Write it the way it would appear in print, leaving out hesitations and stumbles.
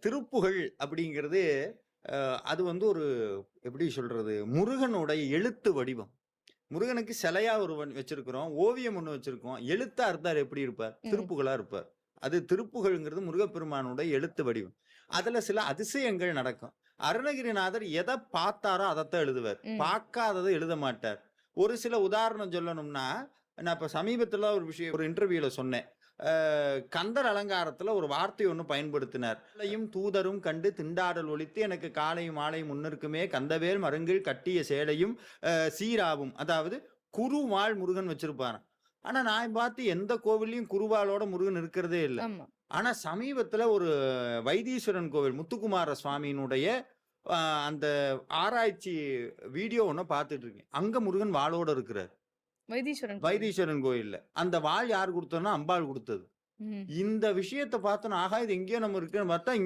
திருப்புகழ் அப்படிங்கிறது அது வந்து ஒரு எப்படி சொல்றது? முருகனுடைய எழுத்து வடிவம். முருகனுக்கு சிலையா வச்சிருக்கிறோம். ஓவியம் ஒண்ணு வச்சிருக்கோம். எழுத்தா இருந்தார் எப்படி இருப்பார்? ம். திருப்புகழா இருப்பார். அது திருப்புகழ்ங்கிறது முருகப்பெருமானுடைய எழுத்து வடிவம். அதுல சில அதிசயங்கள் நடக்கும். அருணகிரிநாதர் எத பார்த்தாரோ அதத்தான் எழுதுவார். ம். பார்க்காதத எழுத மாட்டார். ஒரு சில உதாரணம் சொல்லணும்னா, நான் இப்ப சமீபத்தில ஒரு விஷயம் ஒரு இன்டர்வியூல சொன்னேன். கந்தர் அலங்காரத்துல ஒரு வார்த்தை ஒண்ணு பயன்படுத்தினார். "யும் தூதரும் கண்டு திண்டாடல் ஒலித்து எனக்கு காலையும் மாலையும் முன்னிற்குமே கந்தவேல் மருங்கில் கட்டிய சேலையும் சீராவும்." அதாவது குருவாள் முருகன் வச்சிருப்பாராம். ஆனா நான் பார்த்து எந்த கோவில்லயும் குருவாளோட முருகன் இருக்கிறதே இல்ல. ஆமா. ஆனா சமீபத்துல ஒரு வைத்தீஸ்வரன் கோவில் முத்துக்குமார சுவாமியினுடைய அ அந்த ஆராய்ச்சி வீடியோ ஒண்ண பார்த்துட்டு இருக்கேன். அங்க முருகன் வாளோட இருக்கிறார். வைத்தீஸ்வரன் கோவில். வைத்தீஸ்வரன் கோயில்ல. அந்த வாள் யார் குடுத்ததுன்னா, அம்பாள் குடுத்தது. ம். இந்த விஷயத்த பார்த்தோன்னா, ஆஹா! இது எங்கேயோ நம்ம இருக்குன்னு பார்த்தா